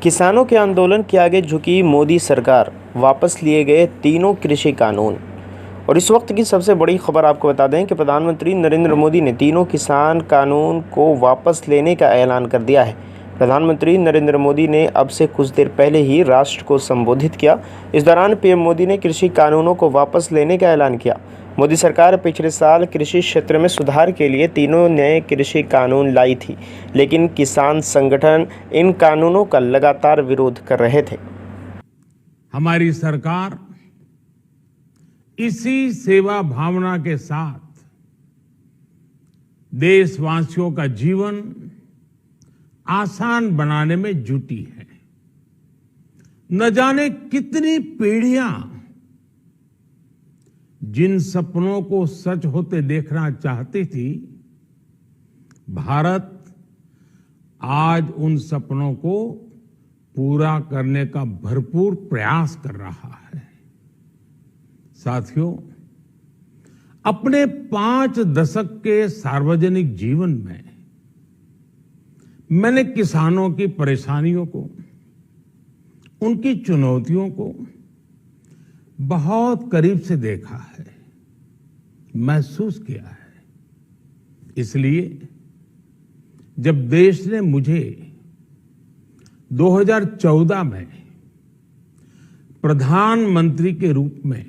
किसानों के आंदोलन के आगे झुकी मोदी सरकार, वापस लिए गए तीनों कृषि कानून। और इस वक्त की सबसे बड़ी खबर आपको बता दें कि प्रधानमंत्री नरेंद्र मोदी ने तीनों किसान कानून को वापस लेने का ऐलान कर दिया है। प्रधानमंत्री नरेंद्र मोदी ने अब से कुछ देर पहले ही राष्ट्र को संबोधित किया। इस दौरान पीएम मोदी ने कृषि कानूनों को वापस लेने का ऐलान किया। मोदी सरकार पिछले साल कृषि क्षेत्र में सुधार के लिए तीनों नए कृषि कानून लाई थी, लेकिन किसान संगठन इन कानूनों का लगातार विरोध कर रहे थे। हमारी सरकार इसी सेवा भावना के साथ देशवासियों का जीवन आसान बनाने में जुटी है। न जाने कितनी पीढ़ियां जिन सपनों को सच होते देखना चाहती थी, भारत आज उन सपनों को पूरा करने का भरपूर प्रयास कर रहा है। साथियों, अपने 5 दशक के सार्वजनिक जीवन में मैंने किसानों की परेशानियों को, उनकी चुनौतियों को बहुत करीब से देखा है, महसूस किया है। इसलिए जब देश ने मुझे 2014 में प्रधानमंत्री के रूप में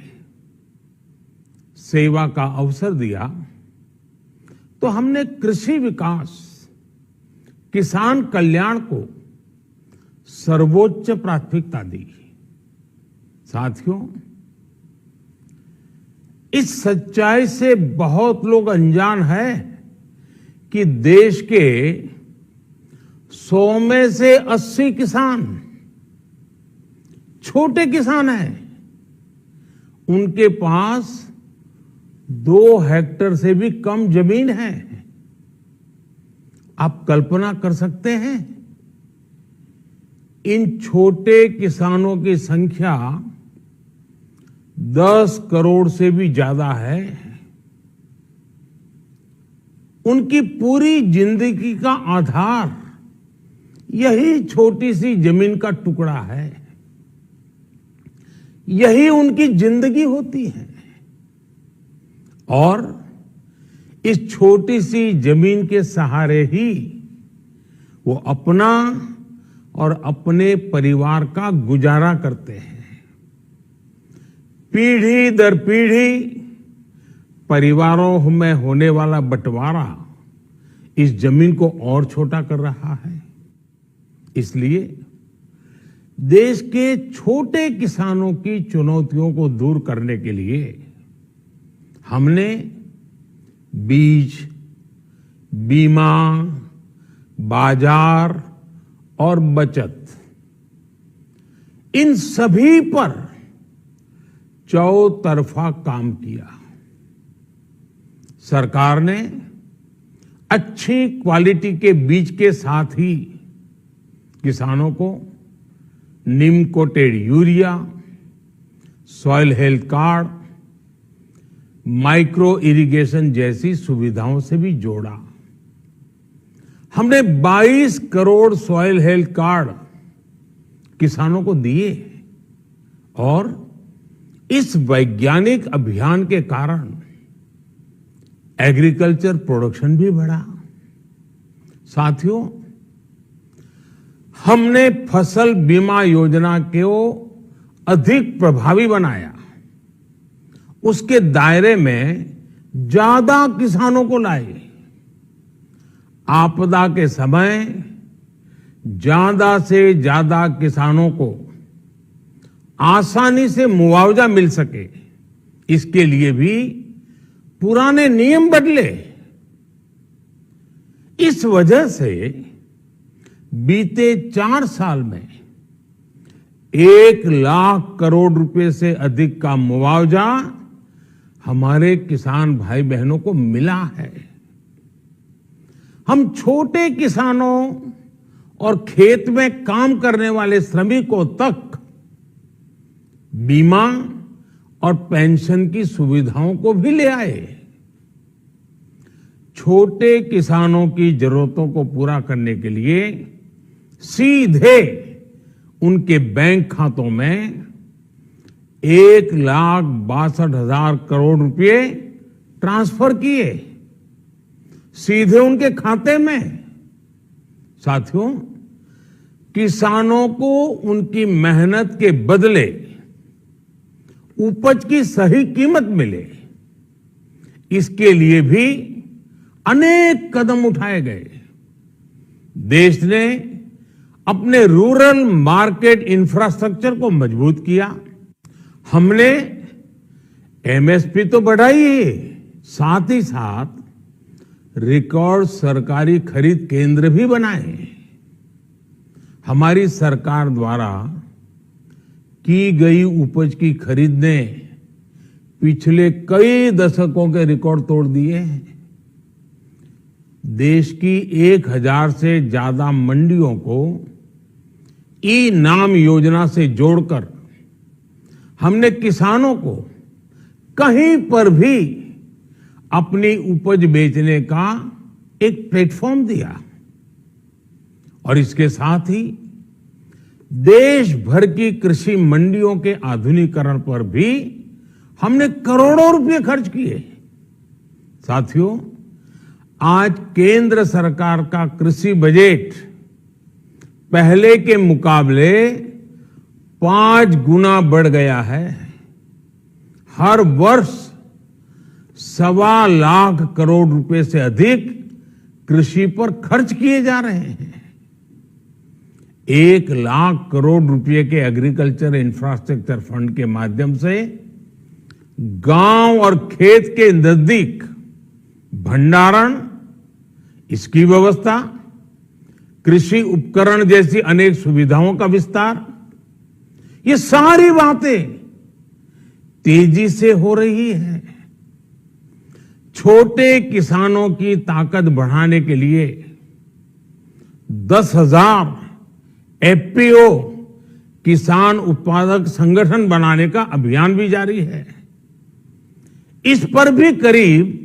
सेवा का अवसर दिया, तो हमने कृषि विकास, किसान कल्याण को सर्वोच्च प्राथमिकता दी। साथियों, इस सच्चाई से बहुत लोग अनजान हैं कि देश के 100 में से 80 किसान छोटे किसान हैं। उनके पास 2 हेक्टेयर से भी कम जमीन है। आप कल्पना कर सकते हैं, इन छोटे किसानों की संख्या 10 करोड़ से भी ज्यादा है। उनकी पूरी जिंदगी का आधार यही छोटी सी जमीन का टुकड़ा है। यही उनकी जिंदगी होती है। और इस छोटी सी जमीन के सहारे ही वो अपना और अपने परिवार का गुजारा करते हैं। पीढ़ी दर पीढ़ी परिवारों में होने वाला बंटवारा इस जमीन को और छोटा कर रहा है। इसलिए देश के छोटे किसानों की चुनौतियों को दूर करने के लिए हमने बीज, बीमा, बाजार और बचत, इन सभी पर चौतरफा काम किया। सरकार ने अच्छी क्वालिटी के बीज के साथ ही किसानों को नीम coated urea, soil health card, micro irrigation जैसी सुविधाओं से भी जोड़ा। हमने 22 करोड़ सॉइल हेल्थ कार्ड किसानों को दिए और इस वैज्ञानिक अभियान के कारण एग्रीकल्चर प्रोडक्शन भी बढ़ा। साथियों, हमने फसल बीमा योजना को अधिक प्रभावी बनाया। उसके दायरे में ज्यादा किसानों को लाए। आपदा के समय ज्यादा से ज्यादा किसानों को आसानी से मुआवजा मिल सके, इसके लिए भी पुराने नियम बदले। इस वजह से बीते 4 साल में 1 लाख करोड़ रुपए से अधिक का मुआवजा हमारे किसान भाई बहनों को मिला है। हम छोटे किसानों और खेत में काम करने वाले श्रमिकों तक बीमा और पेंशन की सुविधाओं को भी ले आए। छोटे किसानों की जरूरतों को पूरा करने के लिए सीधे उनके बैंक खातों में 1,62,000 करोड़ रुपए ट्रांसफर किए सीधे उनके खाते में। साथियों, किसानों को उनकी मेहनत के बदले उपज की सही कीमत मिले, इसके लिए भी अनेक कदम उठाए गए। देश ने अपने रूरल मार्केट इंफ्रास्ट्रक्चर को मजबूत किया। हमने एमएसपी तो बढ़ाई है, साथ ही साथ रिकॉर्ड सरकारी खरीद केंद्र भी बनाए। हमारी सरकार द्वारा की गई उपज की खरीद ने पिछले कई दशकों के रिकॉर्ड तोड़ दिए हैं। देश की 1,000 से ज्यादा मंडियों को ई नाम योजना से जोड़कर हमने किसानों को कहीं पर भी अपनी उपज बेचने का एक प्लेटफॉर्म दिया और इसके साथ ही देश भर की कृषि मंडियों के आधुनिकीकरण पर भी हमने करोड़ों रुपए खर्च किए। साथियों, आज केंद्र सरकार का कृषि बजट पहले के मुकाबले 5 गुना बढ़ गया है। हर वर्ष 1.25 लाख करोड़ रुपए से अधिक कृषि पर खर्च किए जा रहे हैं। 1 लाख करोड़ रुपए के एग्रीकल्चर इंफ्रास्ट्रक्चर फंड के माध्यम से गांव और खेत के नजदीक भंडारण, इसकी व्यवस्था, कृषि उपकरण जैसी अनेक सुविधाओं का विस्तार, ये सारी बातें तेजी से हो रही है। छोटे किसानों की ताकत बढ़ाने के लिए 10,000 एफपीओ किसान उत्पादक संगठन बनाने का अभियान भी जारी है। इस पर भी करीब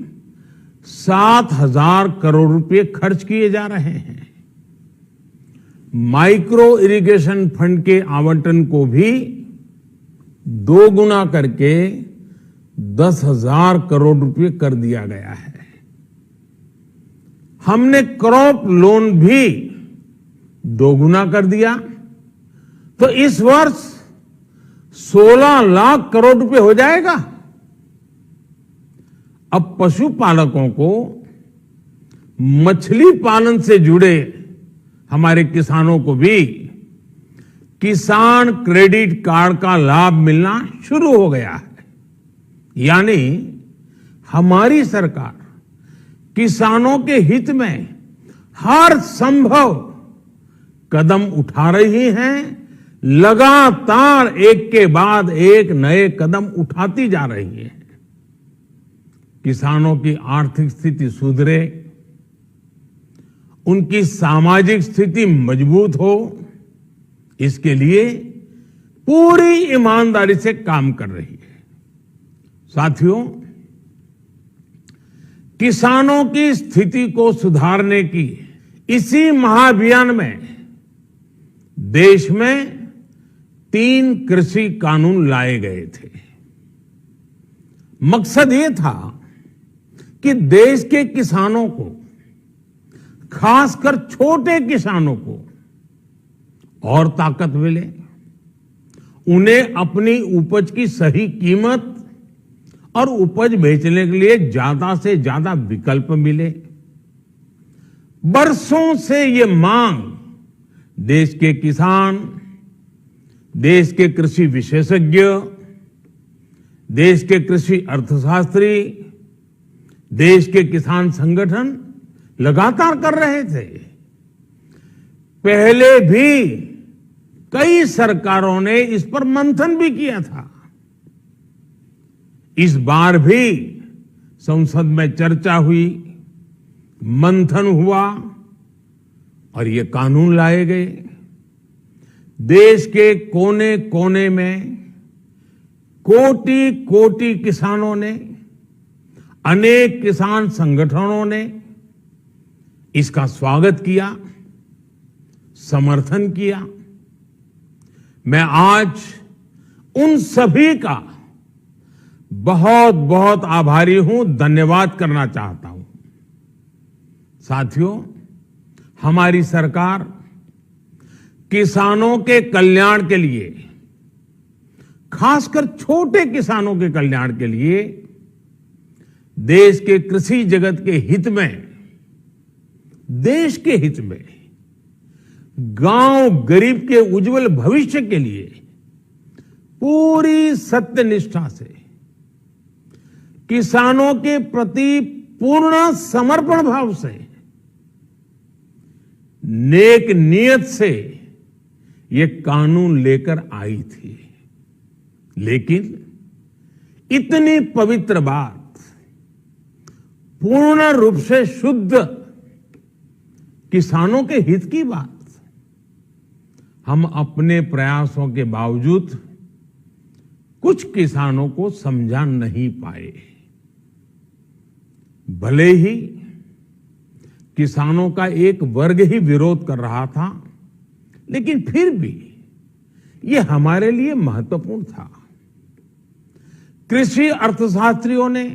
7,000 करोड़ रुपए खर्च किए जा रहे हैं। माइक्रो इरिगेशन फंड के आवंटन को भी 2 गुना करके 10,000 करोड़ रुपए कर दिया गया है। हमने क्रॉप लोन भी 2 गुना कर दिया, तो इस वर्ष 16 लाख करोड़ रुपए हो जाएगा। अब पशुपालकों को मछली पालन से जुड़े हमारे किसानों को भी किसान क्रेडिट कार्ड का लाभ मिलना शुरू हो गया है। यानी हमारी सरकार किसानों के हित में हर संभव कदम उठा रही है, लगातार एक के बाद एक नए कदम उठाती जा रही है। किसानों की आर्थिक स्थिति सुधरे, उनकी सामाजिक स्थिति मजबूत हो, इसके लिए पूरी ईमानदारी से काम कर रही है। साथियों, किसानों की स्थिति को सुधारने की इसी महाअभियान में देश में 3 कृषि कानून लाए गए थे। मकसद ये था कि देश के किसानों को, खासकर छोटे किसानों को और ताकत मिले, उन्हें अपनी उपज की सही कीमत और उपज बेचने के लिए ज्यादा से ज्यादा विकल्प मिले। बरसों से ये मांग देश के किसान, देश के कृषि विशेषज्ञ, देश के कृषि अर्थशास्त्री, देश के किसान संगठन लगातार कर रहे थे। पहले भी कई सरकारों ने इस पर मंथन भी किया था। इस बार भी संसद में चर्चा हुई, मंथन हुआ और ये कानून लाए गए। देश के कोने कोने में कोटि कोटि किसानों ने, अनेक किसान संगठनों ने इसका स्वागत किया, समर्थन किया। मैं आज उन सभी का बहुत बहुत आभारी हूं, धन्यवाद करना चाहता हूं। साथियों, हमारी सरकार किसानों के कल्याण के लिए, खासकर छोटे किसानों के कल्याण के लिए, देश के कृषि जगत के हित में, देश के हित में, गांव गरीब के उज्जवल भविष्य के लिए पूरी सत्यनिष्ठा से, किसानों के प्रति पूर्ण समर्पण भाव से, नेक नियत से ये कानून लेकर आई थी। लेकिन इतनी पवित्र बात, पूर्ण रूप से शुद्ध किसानों के हित की बात, हम अपने प्रयासों के बावजूद कुछ किसानों को समझा नहीं पाए। भले ही किसानों का एक वर्ग ही विरोध कर रहा था, लेकिन फिर भी यह हमारे लिए महत्वपूर्ण था। कृषि अर्थशास्त्रियों ने,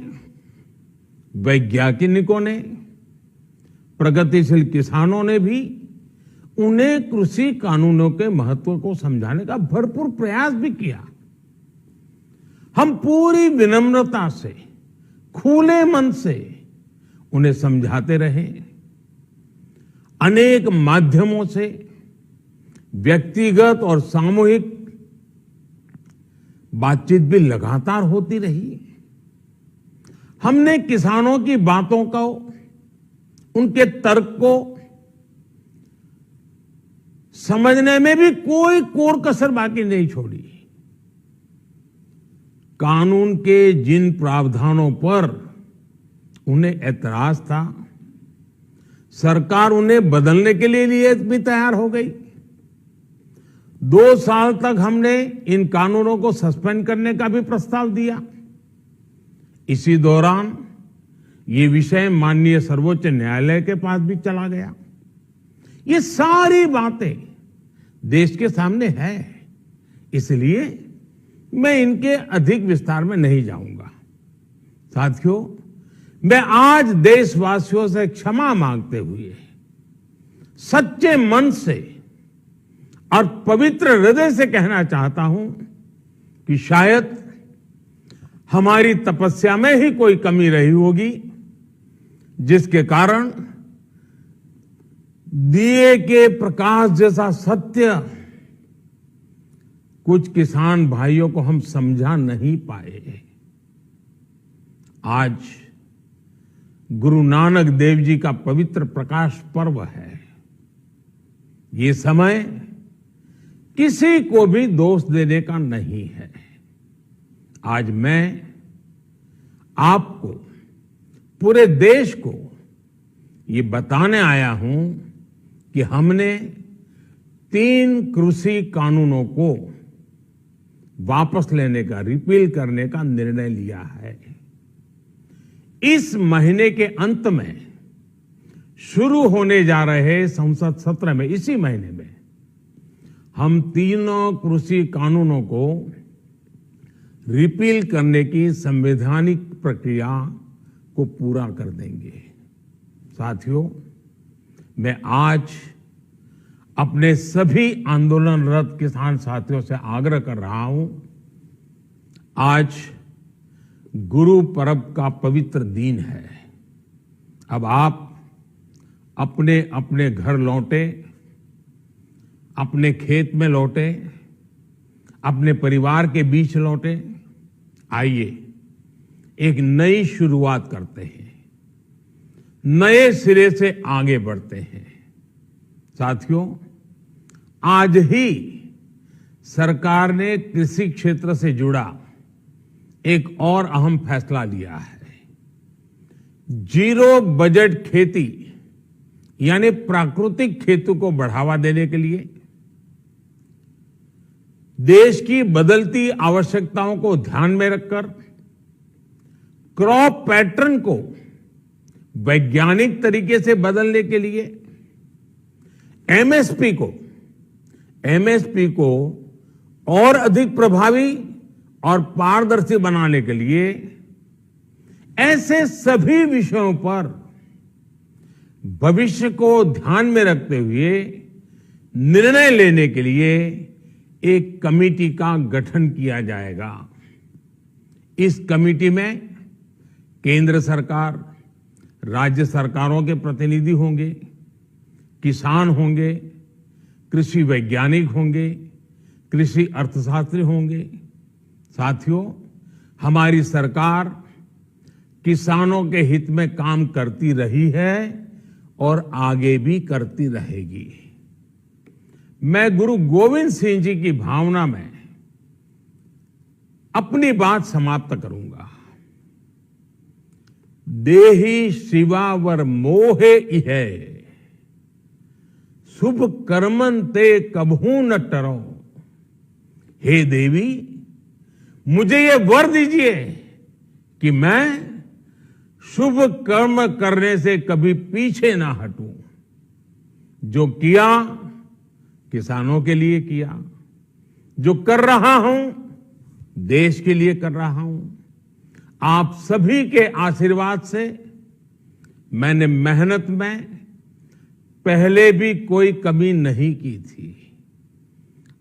वैज्ञानिकों ने, प्रगतिशील किसानों ने भी उन्हें कृषि कानूनों के महत्व को समझाने का भरपूर प्रयास भी किया। हम पूरी विनम्रता से, खुले मन से उन्हें समझाते रहे। अनेक माध्यमों से व्यक्तिगत और सामूहिक बातचीत भी लगातार होती रही। हमने किसानों की बातों को, उनके तर्क को समझने में भी कोई कोर कसर बाकी नहीं छोड़ी। कानून के जिन प्रावधानों पर उन्हें ऐतराज था, सरकार उन्हें बदलने के लिए भी तैयार हो गई। 2 साल तक हमने इन कानूनों को सस्पेंड करने का भी प्रस्ताव दिया। इसी दौरान ये विषय माननीय सर्वोच्च न्यायालय के पास भी चला गया। ये सारी बातें देश के सामने है, इसलिए मैं इनके अधिक विस्तार में नहीं जाऊंगा। साथियों, मैं आज देशवासियों से क्षमा मांगते हुए सच्चे मन से और पवित्र हृदय से कहना चाहता हूं कि शायद हमारी तपस्या में ही कोई कमी रही होगी, जिसके कारण दिए के प्रकाश जैसा सत्य कुछ किसान भाइयों को हम समझा नहीं पाए। आज गुरु नानक देव जी का पवित्र प्रकाश पर्व है। ये समय किसी को भी दोष देने का नहीं है। आज मैं आपको, पूरे देश को ये बताने आया हूं कि हमने 3 कृषि कानूनों को वापस लेने का, रिपील करने का निर्णय लिया है। इस महीने के अंत में शुरू होने जा रहे संसद सत्र में, इसी महीने में, हम 3 कृषि कानूनों को रिपील करने की संवैधानिक प्रक्रिया को पूरा कर देंगे। साथियों, मैं आज अपने सभी आंदोलनरत किसान साथियों से आग्रह कर रहा हूं, आज गुरु पर्व का पवित्र दिन है। अब आप अपने अपने घर लौटे, अपने खेत में लौटे, अपने परिवार के बीच लौटे। आइए एक नई शुरुआत करते हैं, नए सिरे से आगे बढ़ते हैं। साथियों, आज ही सरकार ने कृषि क्षेत्र से जुड़ा एक और अहम फैसला लिया है। 0 बजट खेती यानी प्राकृतिक खेती को बढ़ावा देने के लिए, देश की बदलती आवश्यकताओं को ध्यान में रखकर क्रॉप पैटर्न को वैज्ञानिक तरीके से बदलने के लिए एमएसपी को और अधिक प्रभावी और पारदर्शी बनाने के लिए ऐसे सभी विषयों पर भविष्य को ध्यान में रखते हुए निर्णय लेने के लिए एक कमेटी का गठन किया जाएगा। इस कमेटी में केंद्र सरकार, राज्य सरकारों के प्रतिनिधि होंगे, किसान होंगे, कृषि वैज्ञानिक होंगे, कृषि अर्थशास्त्री होंगे। साथियों, हमारी सरकार किसानों के हित में काम करती रही है और आगे भी करती रहेगी। मैं गुरु गोविंद सिंह जी की भावना में अपनी बात समाप्त करूंगा। देहि शिवावर मोहे इहे, शुभ कर्मन ते कबहू न टरो। हे देवी, मुझे ये वर दीजिए कि मैं शुभ कर्म करने से कभी पीछे ना हटूं। जो किया किसानों के लिए किया, जो कर रहा हूं देश के लिए कर रहा हूं। आप सभी के आशीर्वाद से मैंने मेहनत में पहले भी कोई कमी नहीं की थी।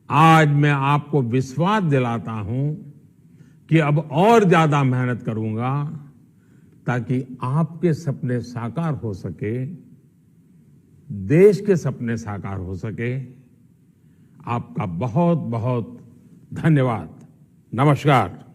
आज मैं आपको विश्वास दिलाता हूं कि अब और ज्यादा मेहनत करूंगा ताकि आपके सपने साकार हो सके, देश के सपने साकार हो सके। आपका बहुत बहुत धन्यवाद। नमस्कार।